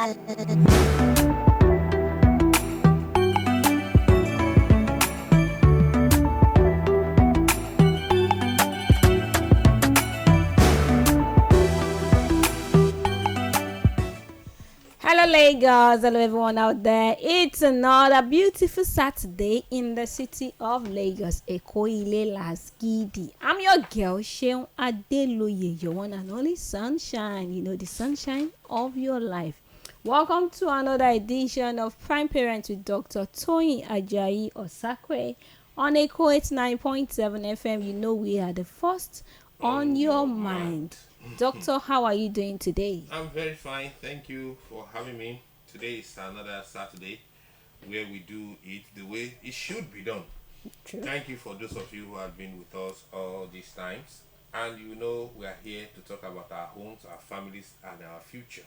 Hello, Lagos. Hello, everyone out there. It's another beautiful Saturday in the city of Lagos, Ekoile Lasgidi. I'm your girl, Sheun Adeloye, your one and only sunshine. You know, the sunshine of your life. Welcome to another edition of Prime Parents with Dr. Toyin Ajayi-Osakwe on Echo 89.7 FM. You know, we are the first on your mind. Doctor, how are you doing today? I'm very fine. Thank you for having me. Today is another Saturday where we do it the way it should be done. True. Thank you for those of you who have been with us all these times. And you know we are here to talk about our homes, our families, and our future.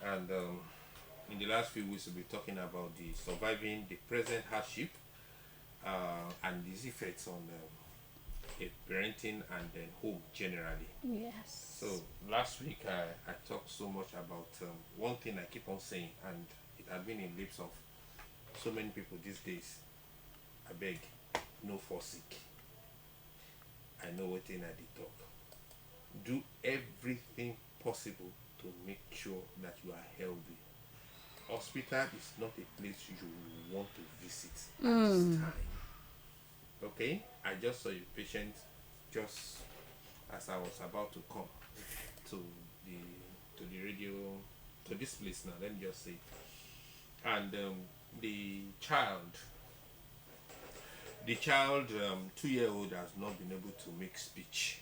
And in the last few weeks, we'll be talking about the surviving the present hardship and its effects on parenting and then home generally. Yes. So last week I talked so much about one thing I keep on saying, and it has been in lips of so many people these days. I beg, no forsake. I know what thing I did talk. Do everything possible to make sure that you are healthy. Hospital is not a place you want to visit at this time. Okay, I just saw a patient just as I was about to come to the radio, to this place now. Let me just say, and the child, 2-year-old has not been able to make speech.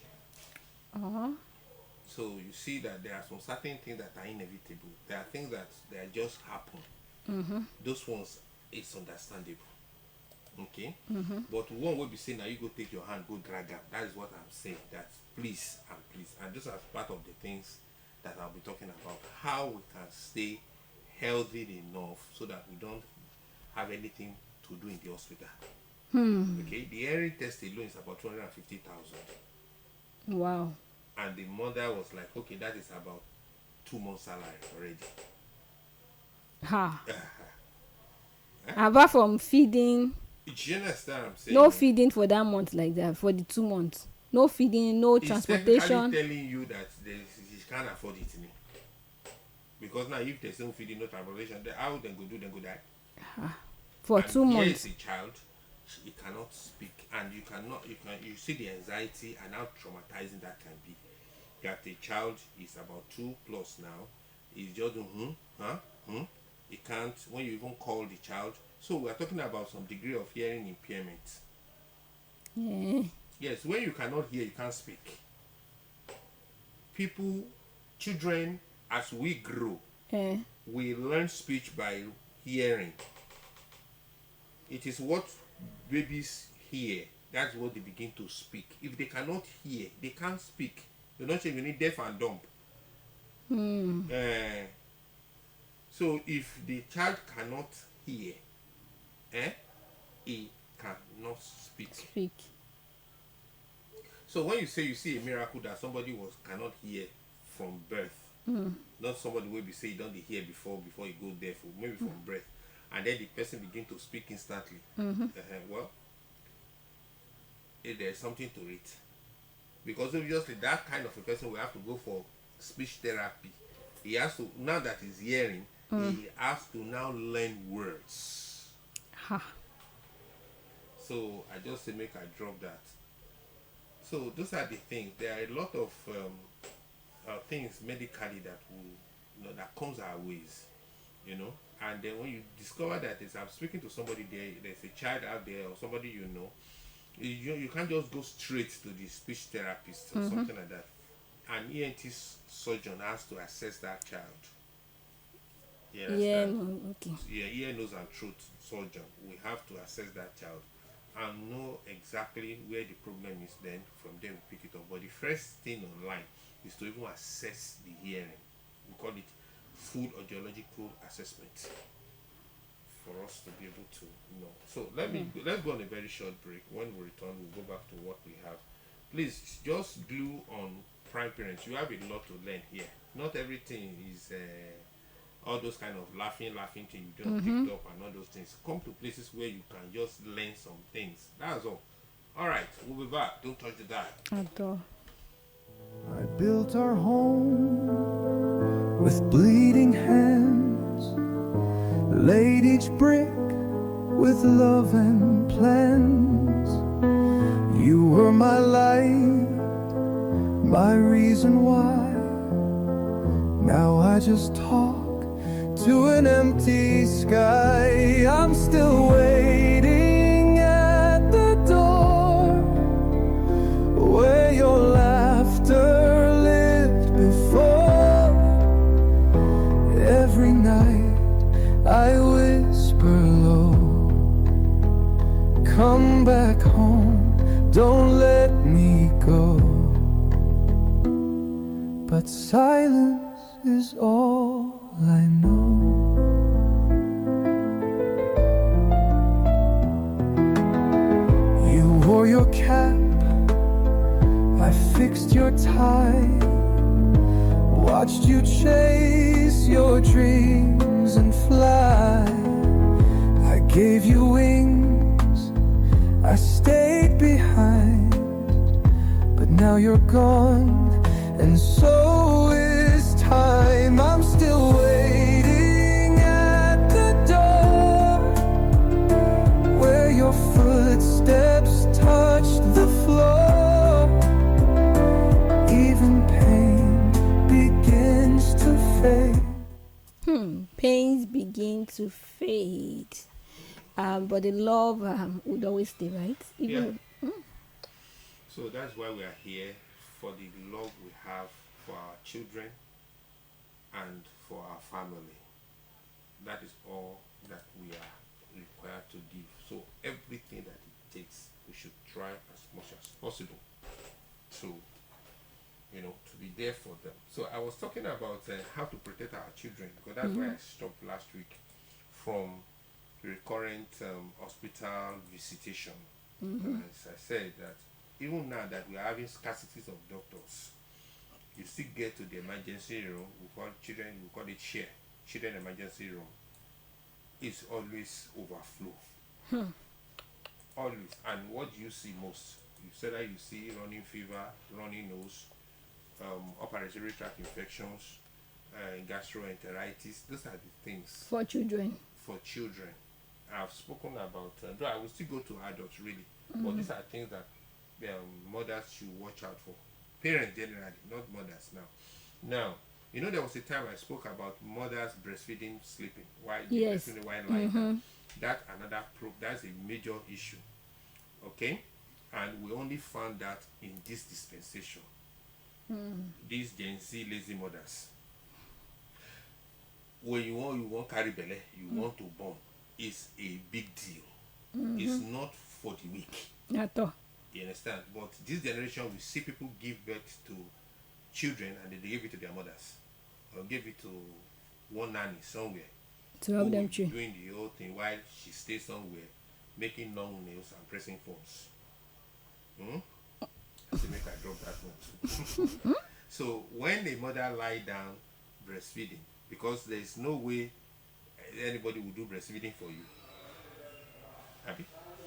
So you see that there are some certain things that are inevitable. There are things that they just happen. Those ones it's understandable. Okay, but one will be saying now you go take your hand, go drag up. That is what I'm saying. That please and please, and this is part of the things that I'll be talking about. How we can stay healthy enough so that we don't have anything to do in the hospital. Okay, the hearing test alone is about 250,000. Wow. And the mother was like, okay, that is about 2 months' salary already. Ha. Apart from feeding. Do you understand what I'm saying? No feeding for that month like that, for the 2 months. No feeding, no transportation. It's telling you that you can't afford it. Because now if there's no feeding, no transportation, how then go die? For and 2 months. Here is a child, he cannot speak, and you see the anxiety and how traumatizing that can be. That a child is about 2+ now, he's just he can't, when you even call the child. So we are talking about some degree of hearing impairment. Yeah. Yes, when you cannot hear, you can't speak. Children, as we grow, we learn speech by hearing. It is what babies hear. That's what they begin to speak. If they cannot hear, they can't speak. They're not saying you need deaf and dumb. So if the child cannot hear, he cannot speak. So when you say you see a miracle that somebody cannot hear from birth, not somebody will be say don't hear before you go deaf, or maybe from birth, and then the person begin to speak instantly. Well, there's something to it, because obviously that kind of a person will have to go for speech therapy. He has to, now that he's hearing, he has to now learn words. So I just say make I drop that. So those are the things. There are a lot of things medically that will, that comes our ways, And then when you discover that I'm speaking to somebody there's a child out there or somebody you can't just go straight to the speech therapist or something like that. An ENT surgeon has to assess that child. Okay. Ear, nose, and throat surgeon. We have to assess that child and know exactly where the problem is. Then from there we pick it up. But the first thing online is to even assess the hearing. We call it full audiological assessment for us to be able to know. So let's go on a very short break. When we return, we'll go back to what we have. Please just glue on Prime Parents. You have a lot to learn here. Not everything is all those kind of laughing things you just picked up and all those things. Come to places where you can just learn some things. That's all. All right, we'll be back. Don't touch the dial. At all. I built our home with bleeding hands, laid each brick with love and plans. You were my light, my reason why. Now I just talk to an empty sky. I'm still waiting at the door where your laughter lived before. Every night I whisper low, come back home, don't let me go. But silence is all I know. You wore your cap, I fixed your tie, watched you chase your dreams and fly. I gave you wings, I stayed behind, but now you're gone, and so is time. I'm still waiting at the door where your footsteps touched the floor. Even pain begins to fade. Pains begin to fade. But the love would always stay, right? Even So that's why we are here, for the love we have for our children and for our family. That is all that we are required to give. So everything that it takes, we should try as much as possible to, to be there for them. So I was talking about how to protect our children, because that's why I stopped last week from recurrent hospital visitation. As I said, that even now that we are having scarcities of doctors, you still get to the emergency room. We call it children emergency room. It's always overflow. Always. And what do you see most? You said that you see running fever, running nose, upper respiratory tract infections, gastroenteritis. Those are the things for children. I've spoken about, though I will still go to adults really, but these are things that mothers should watch out for. Parents generally, not mothers now. Now, there was a time I spoke about mothers breastfeeding, sleeping, breastfeeding while lying down. That's that's a major issue. Okay? And we only found that in this dispensation. These Gen Z lazy mothers. When you want carry belly, you want to born, it's a big deal. It's not for the weak. At all. You understand? But this generation, we see people give birth to children and they give it to their mothers, or give it to one nanny somewhere to help them train, doing the whole thing while she stays somewhere making long nails and pressing phones. To make her drop that one. So when a mother lie down breastfeeding, because there is no way anybody will do breastfeeding for you. Happy?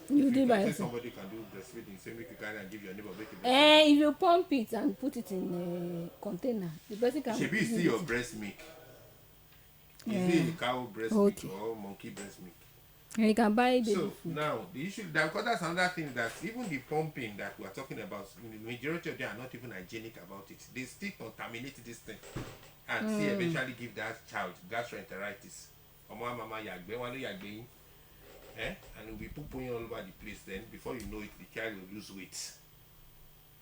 You do by yourself. Somebody can do breastfeeding, say make you carry and give your neighbor make it. If you pump it and put it in a container, the person can. Should be still your breast milk. Is it a cow breast milk or monkey breast milk? And you can buy baby so food. Now the issue because that's another thing, that even the pumping that we are talking about, the majority of them are not even hygienic about it. They still contaminate this thing and see eventually give that child gastroenteritis. And will be pooping all over the place. Then before you know it, the child will lose weight.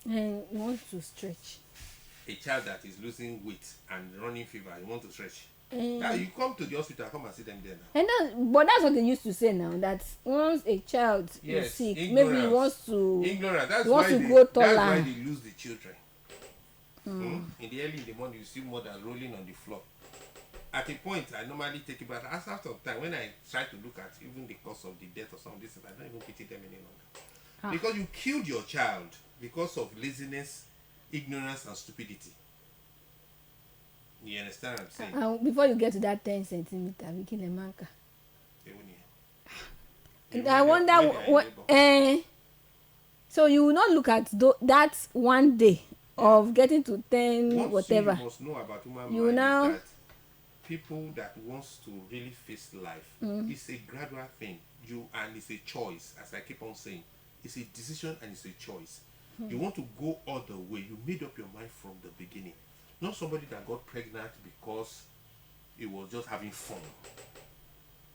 And wants to stretch. A child that is losing weight and running fever, you want to stretch. Now you come to the hospital, come and see them there now. And but that's what they used to say now, that once a child is sick, maybe he wants to That's go taller. That's why they lose the children. In the early in the morning, you see mothers rolling on the floor. At a point, I normally take it, but after some time, when I try to look at even the cause of the death or some of this, I don't even pity them any longer. Because you killed your child because of laziness, ignorance, and stupidity. You understand what I'm saying? Before you get to that 10 centimeter, we kill a manka. Even I wonder so you will not look at that one day of getting to 10 one whatever. thing you must know about human You mind now is that people that wants to really face life, it's a gradual thing. And it's a choice, as I keep on saying. It's a decision and it's a choice. You want to go all the way. You made up your mind from the beginning. Not somebody that got pregnant because it was just having fun.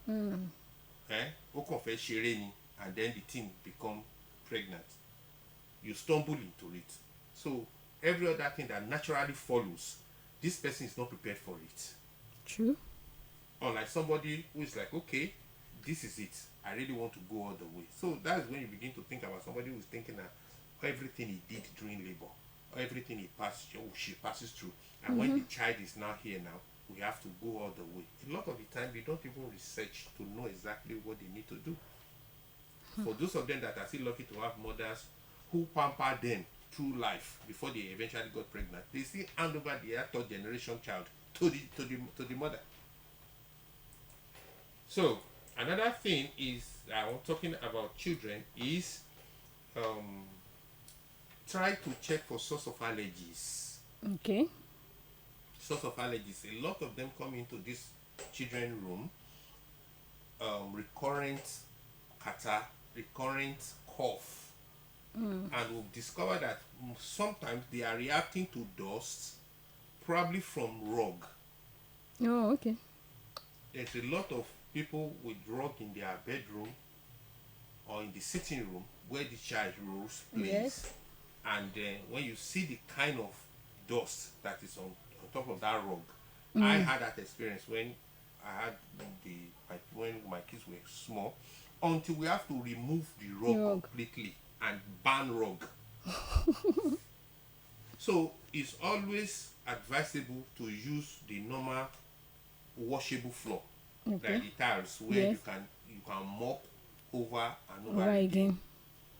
And then the teen become pregnant. You stumble into it. So every other thing that naturally follows, this person is not prepared for it. True. Unlike somebody who is like, okay, this is it. I really want to go all the way. So that's when you begin to think about somebody who's thinking that everything he did during labor, everything she passes through, and when the child is now here now, we have to go all the way. A lot of the time, we don't even research to know exactly what they need to do. For those of them that are still lucky to have mothers who pamper them through life before they eventually got pregnant, they still hand over their third generation child to the mother. So another thing is, I'm talking about children, is try to check for source of allergies. Okay. Source of allergies. A lot of them come into this children room, recurrent catarrh, recurrent cough, and we've discovered that sometimes they are reacting to dust, probably from rug. Oh, okay. There's a lot of people with rug in their bedroom or in the sitting room where the child rules plays. Yes. And when you see the kind of dust that is on top of that rug, I had that experience when I had when my kids were small, until we have to remove the rug completely and ban rug. So it's always advisable to use the normal washable floor, like the tiles, where you can mop over and over again,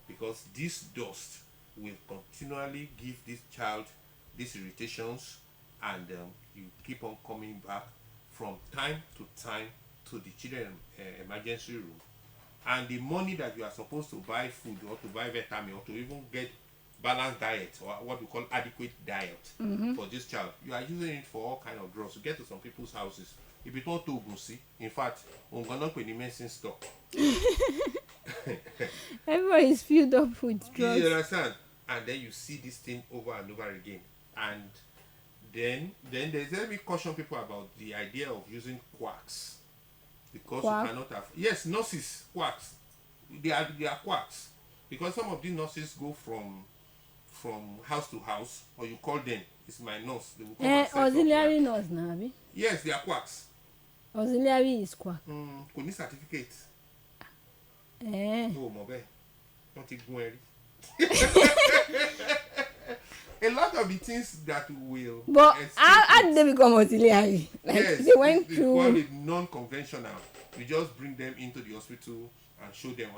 because this dust will continually give this child these irritations, and you keep on coming back from time to time to the children emergency room. And the money that you are supposed to buy food or to buy vitamin or to even get balanced diet, or what we call adequate diet for this child, you are using it for all kind of drugs. You get to some people's houses, if it's not too goosey, in fact, we're gonna put the medicine store. Everybody is filled up with drugs. You understand? And then you see this thing over and over again. And then there's, let me caution people about the idea of using quacks, because you cannot have, yes, nurses, quacks, they are quacks, because some of these nurses go from house to house, or you call them, it's my nurse, they will come and set auxiliary nurse now, abi? Yes, they are quacks. Auxiliary is quack. Kò ní certificate. Oh, mo be. Wọ́n ti gún ẹrí. A lot of the things that will. But how did they become auxiliary? Like, yes, they went through. Call it non-conventional. You just bring them into the hospital and show them.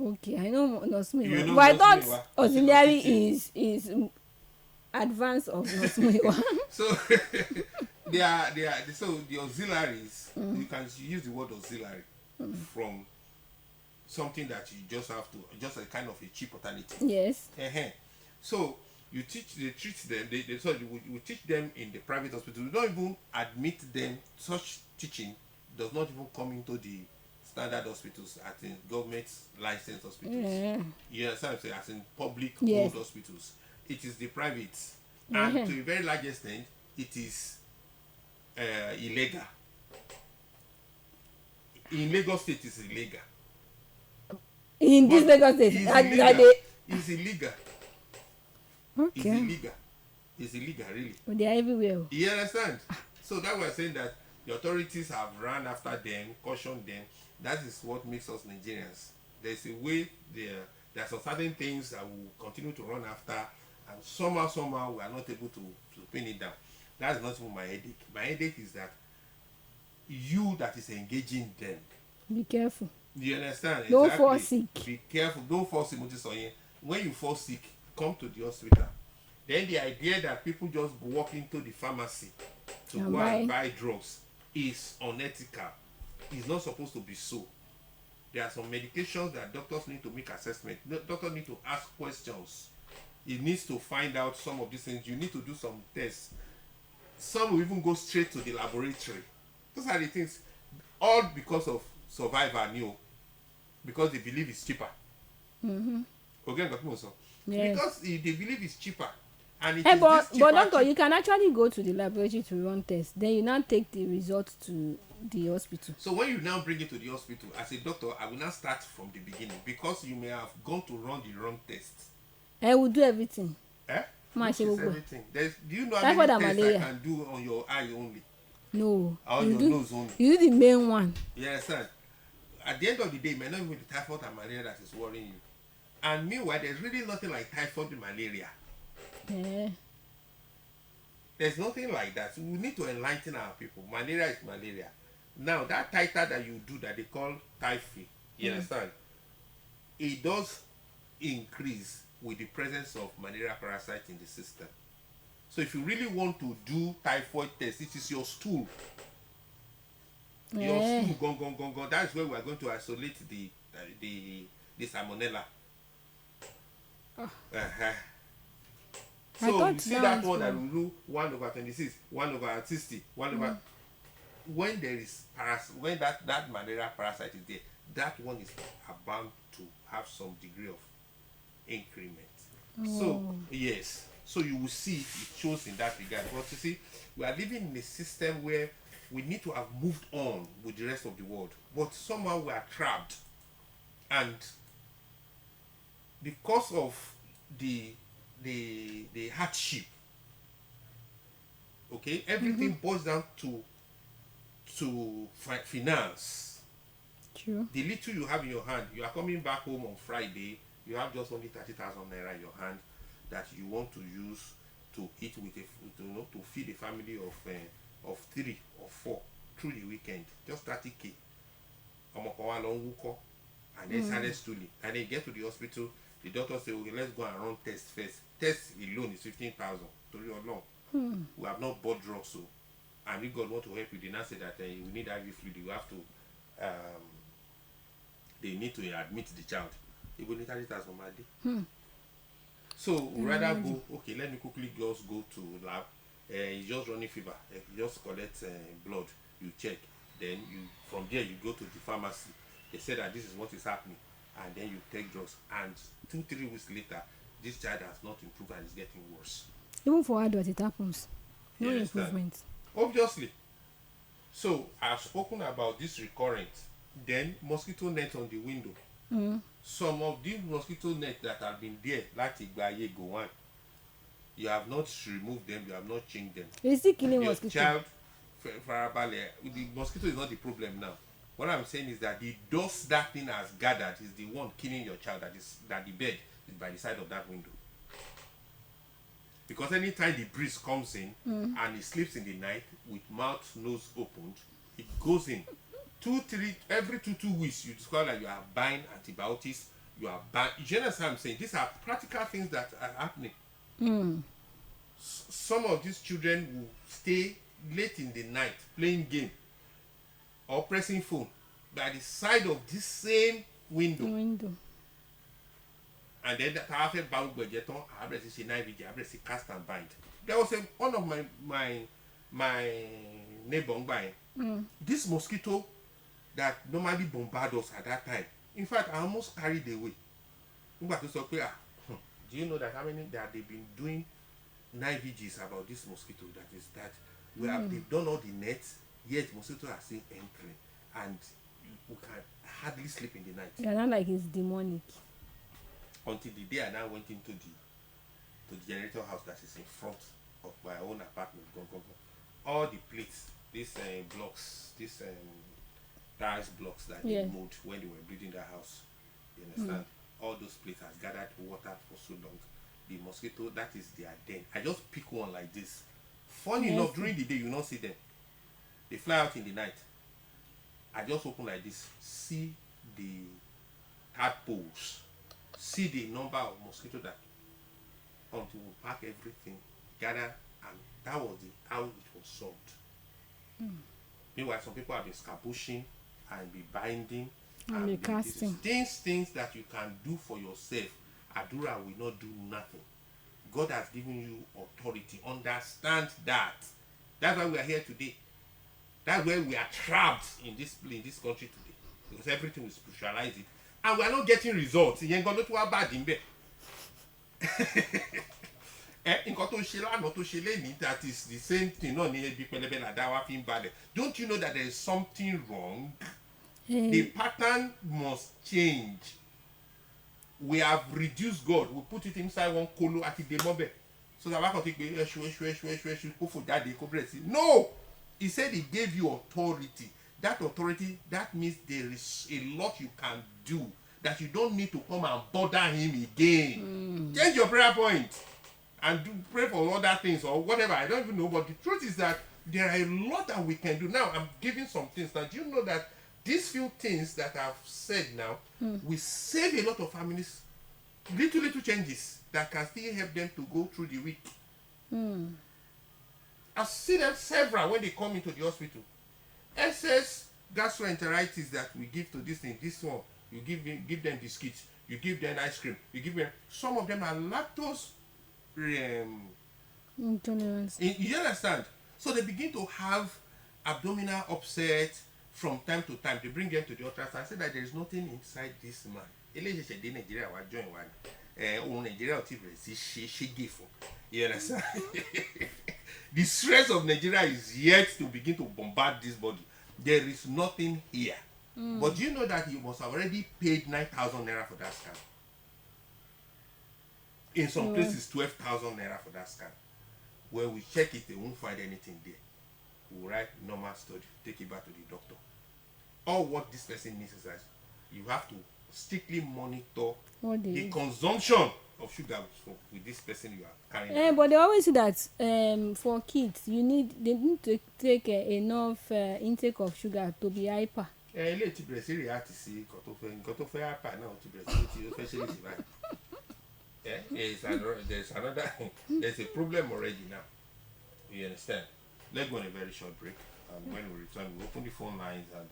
Okay, I know nurse Muiwa. You know But I Nurse thought Muiwa. auxiliary is advance of nurse Muiwa. So they are so the auxiliaries. You can use the word auxiliary from something that you just have to, just a kind of a cheap alternative. Yes. So you treat them. You teach them in the private hospital. You don't even admit them. Such teaching does not even come into the standard hospitals, as in government licensed hospitals. You understand? As in public owned hospitals. It is the private, and to a very large extent, it is illegal. In Lagos State, it's illegal. In this Lagos State, it's illegal. Okay. It's illegal, really. But they are everywhere. You understand? So that we're saying that the authorities have run after them, cautioned them. That is what makes us Nigerians. There's a way there are some certain things that we will continue to run after, and somehow we are not able to pin it down. That's not even my headache. My headache is that you that is engaging them. Be careful. You understand? Don't exactly. fall sick. Be careful. Don't fall sick. When you fall sick, come to the hospital. Then the idea that people just walk into the pharmacy to And go and buy. buy drugs is unethical. It's not supposed to be so. There are some medications that doctors need to make assessment. Doctors need to ask questions. He needs to find out some of these things. You need to do some tests. Some will even go straight to the laboratory. Those are the things. All because of survival, because they believe it's cheaper. Okay, Yes. because they believe it's cheaper. And it Hey, is but this cheaper. doctor, you can actually go to the laboratory to run tests. Then you now take the results to the hospital. So when you now bring it to the hospital, as a doctor, I will now start from the beginning because you may have gone to run the wrong test. I will do everything. Eh? Ma Which ṣe is gbogbo ẹ̀. everything. Do you know how Typhoid many and tests I malaria. can do on your eye only? No. Or You your do, nose only? you do the main one. You understand? At the end of the day, it may not even be the typhoid and malaria that is worrying you. And meanwhile, there's really nothing like typhoid and malaria. Yeah. There's nothing like that. We need to enlighten our people. Malaria is malaria. Now, that titer that you do that they call typhoid, you understand? It does increase with the presence of malaria parasite in the system. So if you really want to do typhoid test, it is your stool. Your Yeah. stool, gone. That's where we are going to isolate the salmonella. Uh-huh. I So thought you see that that was one that one. will do 1/26, 1/60, 1/. When there is when that malaria parasite is there, that one is bound to have some degree of increment. So yes, so you will see it shows in that regard. But you see, we are living in a system where we need to have moved on with the rest of the world, but somehow we are trapped, and because of the hardship, okay, everything boils down to finance. True. The little you have in your hand, you are coming back home on Friday, you have just only 30,000 naira in your hand that you want to use to eat with to feed a family of 3 or 4 through the weekend. Just 30k. And then silent stooling. And then get to the hospital, the doctor say, okay, let's go and run tests first. Test alone is 15,000. We have not bought drugs, so, and if God want to help you, they now say that you need IV fluid, you have to they need to admit the child. You will need 30,000 a day. So we rather go, okay, let me quickly just go to lab. He's just running fever. You just collect blood, you check. Then from there you go to the pharmacy. They say that this is what is happening, and then you take drugs. And 2-3 weeks later, this child has not improved and is getting worse. Even for adults, it happens. No You understand? improvement. Obviously. So I've spoken about this recurrent. Then mosquito net on the window. Some of these mosquito nets that have been there, like Igbaye go on, you have not removed them, you have not changed them. It's still killing Your mosquito. child, the mosquito is not the problem now. What I'm saying is that the dust that thing has gathered is the one killing your child. That the bed is by the side of that window. Because anytime the breeze comes in and he sleeps in the night with mouth, nose opened, it goes in. Every 2 weeks, you discover that you are buying antibiotics. You are buying. You understand what I'm saying? These are practical things that are happening. Some of these children will stay late in the night playing game or pressing phone by the side of this same window. And then that I have bound budgeton, I have to night I have to cast and bind. There was one of my neighbor buying this mosquito that normally bombard us at that time. In fact, I almost carried away. Do you know that they've been doing 9 VGs about this mosquito? They've done all the nets, yet mosquitoes are still entering, and we can hardly sleep in the night. Yeah, not like it's demonic. Until the day I now went into the generator house that is in front of my own apartment. All the plates, these blocks, these rice blocks that they moved when they were building the house. You understand? All those plates has gathered water for so long. The mosquito, that is their den. I just pick one like this. Funny enough, during the day you not see them. They fly out in the night. I just open like this, see the tadpoles, see the number of mosquitoes that until we pack everything, gather, and that was how it was solved. Meanwhile, some people have been scabushing and be binding And be casting. things that you can do for yourself. Adura will not do nothing. God has given you authority. Understand that. That's why we are here today. That's why we are trapped in this country today, because everything is spiritualize it, and we are not getting results. Ìyẹn gan ló tún wá bad níbẹ̀. Nǹkan tó ṣe lánàá tó ṣe lénìí, that is the same thing náà ní ebi pẹlẹbẹ làdá wa fi ń balẹ̀. Don't you know that there is something wrong? The pattern must change. We have reduced God. We put it inside one kolo àti demobe. So that one can take ẹṣu kó fò jáde kó bẹ̀rẹ̀ sí. No! He said he gave you authority. That authority, that means there is a lot you can do, that you don't need to come and bother him again. Change your prayer point and pray for other things or whatever. I don't even know. But the truth is that there are a lot that we can do. Now, I'm giving some things. Now, do you know that these few things that I've said now will save a lot of families? Little changes that can still help them to go through the week. I've seen them several when they come into the hospital. Excess gastroenteritis that we give to this thing, this one, you give them biscuits, you give them ice cream, you give them. Some of them are lactose intolerance. You understand? So they begin to have abdominal upset from time to time. They bring them to the ultrasound and say that there is nothing inside this man. Nigeria will join one. Nigeria you understand? The stress of Nigeria is yet to begin to bombard this body. There is nothing here. But do you know that you must have already paid 9,000 naira for that scan? In some places, 12,000 naira for that scan. When we check it, they won't find anything there. We'll write normal study, take it back to the doctor. All what this person needs is that you have to strictly monitor the consumption of sugar with this person you are carrying. But they always say that for kids, they need to take enough intake of sugar to be hyper. Ilé ti bẹ̀rẹ̀ sí react sí nǹkan tó fẹ́ hyper náà ti bẹ̀rẹ̀ sí ti ó fẹ́ ṣe lè ṣe báyìí. There's a problem already now. You understand? Let's go on a very short break, and when we return, we'll open the phone lines and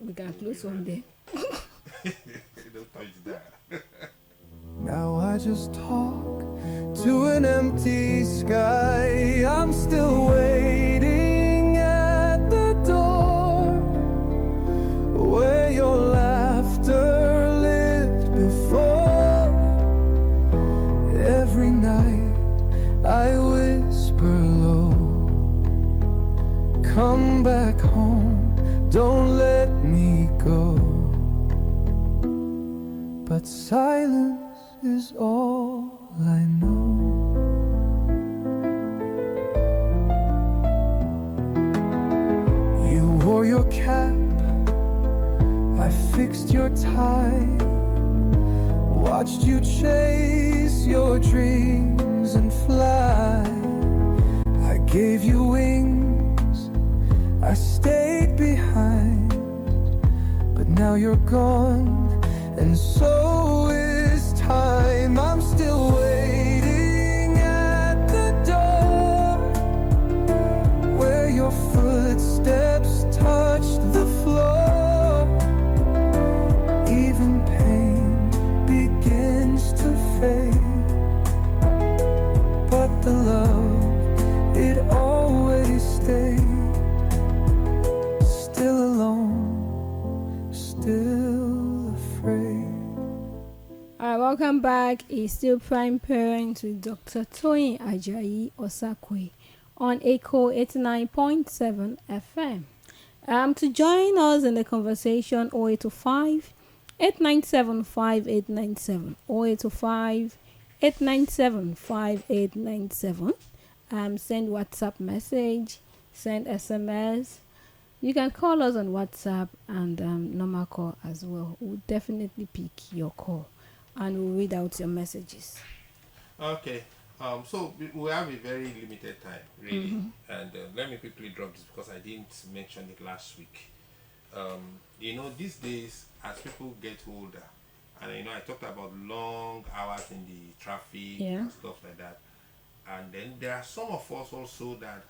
we can close one day. Don't touch that. Now I just talk to an empty sky. I'm still waiting at the door where your laughter lived before. Every night I whisper low, come back home, don't let me go. But silence is all I know. You wore your cap, I fixed your tie, watched you chase your dreams and fly. I gave you wings, I stayed behind, but now you're gone, and so is time. I'm still waiting at the door where your footsteps touched the floor. Even pain begins to fade, but the love, it always stayed. Still alone, still afraid. Alright, welcome back. It's still Prime Parents with Dr. Toyin Ajayi-Osakwe on Echo 89.7 FM. To join us in the conversation, 0825 897 5897, 0825 897 5897. Send WhatsApp message, send SMS. You can call us on WhatsApp and normal call as well. We'll definitely pick your call and we'll read out your messages. Okay. So we have a very limited time, really. And let me quickly drop this because I didn't mention it last week. These days, as people get older And I talked about long hours in the traffic Yeah. and stuff like that. And then there are some of us also that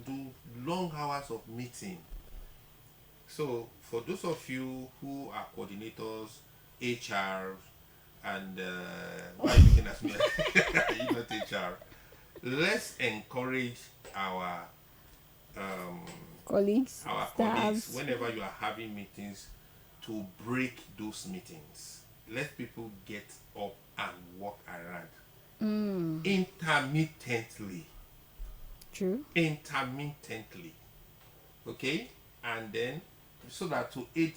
do long hours of meeting. So for those of you who are coordinators, HR, and why are you looking at me? You not HR. Let's encourage our Colleagues, colleagues, staffs. whenever you are having meetings, to break those meetings. Let people get up and walk around intermittently. True. Intermittently. Okay? And then, so that to aid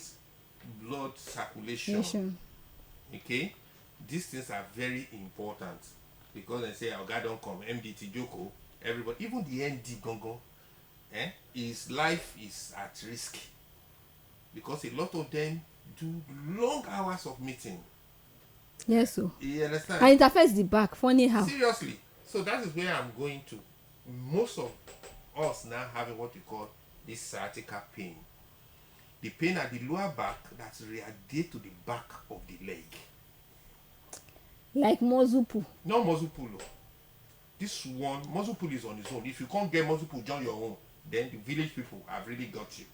blood circulation. Nation. Okay? These things are very important because they say, "Oh, God don't come, MDT Joko," everybody, even the MD Gongo, his life is at risk because a lot of them do long hours of meeting. Yes, so. You understand? And it affects the back. Funny how. Seriously. So that is where I'm going to. Most of us now having what we call this sciatica pain. The pain at the lower back that radiates to the back of the leg. Like muscle pull. No muscle pull. This one, muscle pull is on its own. If you can't get muscle pull, join your own. Then the village people have really got you.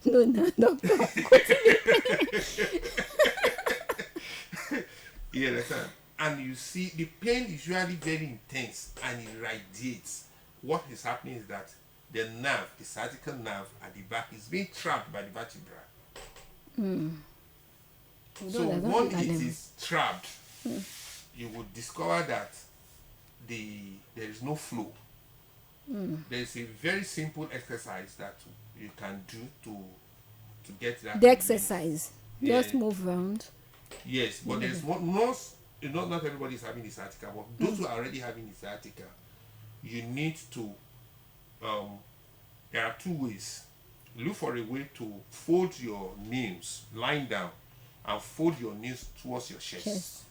No, doctor. You understand? And you see, the pain is usually very intense and it radiates. What is happening is that the nerve, the sciatica nerve at the back, is being trapped by the vertebra. So when it is trapped, you would discover that there is no flow. There is a very simple exercise that you can do to get that. The exercise. Yeah. Just move around. Yes, but there's not everybody is having the sciatica, but those who are already having the sciatica, you need to there are two ways. Look for a way to fold your knees, lying down, and fold your knees towards your chest.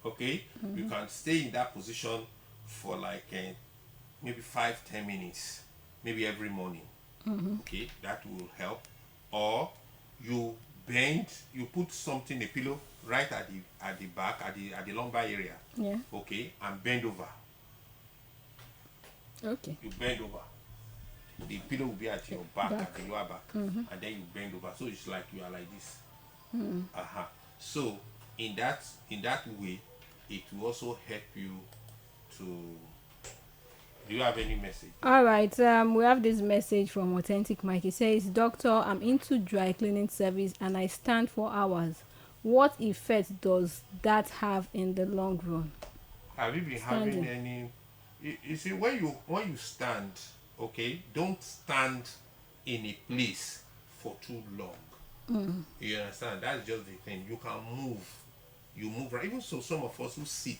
Okay? You can stay in that position for like maybe 5-10 minutes, maybe every morning. Okay, that will help. Or you bend, you put something, a pillow, right at the back, at the lumbar area. Yeah. Okay, and bend over. Okay. You bend over. The pillow will be at your back. At the lower back, and then you bend over. So it's like you are like this. So in that way, it will also help you to. Do you have any message? All right. We have this message from Authentic Mike. He says, "Doctor, I'm into dry cleaning service and I stand for hours. What effect does that have in the long run?" Have you been having any? You see, when you stand, okay, don't stand in a place for too long. You understand? That's just the thing. You can move. You move around. Even so, some of us who sit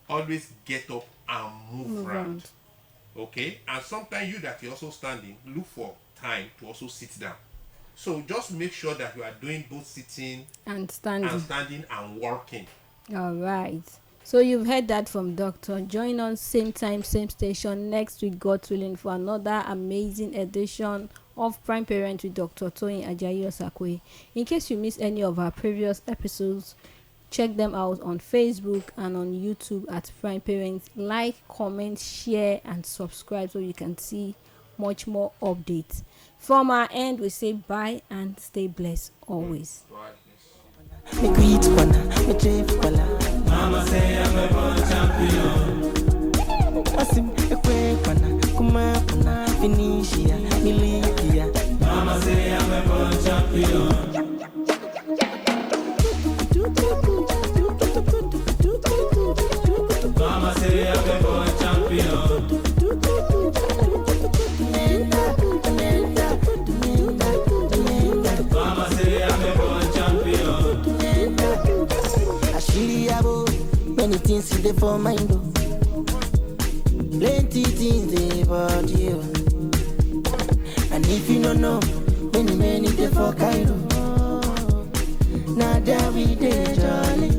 always get up and move around. Okay, and sometimes you that you're also standing, look for time to also sit down. So just make sure that you are doing both sitting And standing. and walking. All right. So you've heard that from Doctor. Join us same time, same station next week, God willing, for another amazing edition of Prime Parent with Dr. Toyin Ajayi-Osakwe. In case you missed any of our previous episodes, check them out on Facebook and on YouTube at Prime Parents. Like, comment, share, and subscribe so you can see much more updates. From our end, we say bye and stay blessed always. Mama say I'm a born champion. Asim ekwe kwana kuma kuna finishia milikia. Mama say I'm a born champion. Mama say I'm a born champion. Mama say I'm a born champion. Many things in the for mind, plenty things they about you. And if you don't know, many they for Cairo. Now that we dey jolly.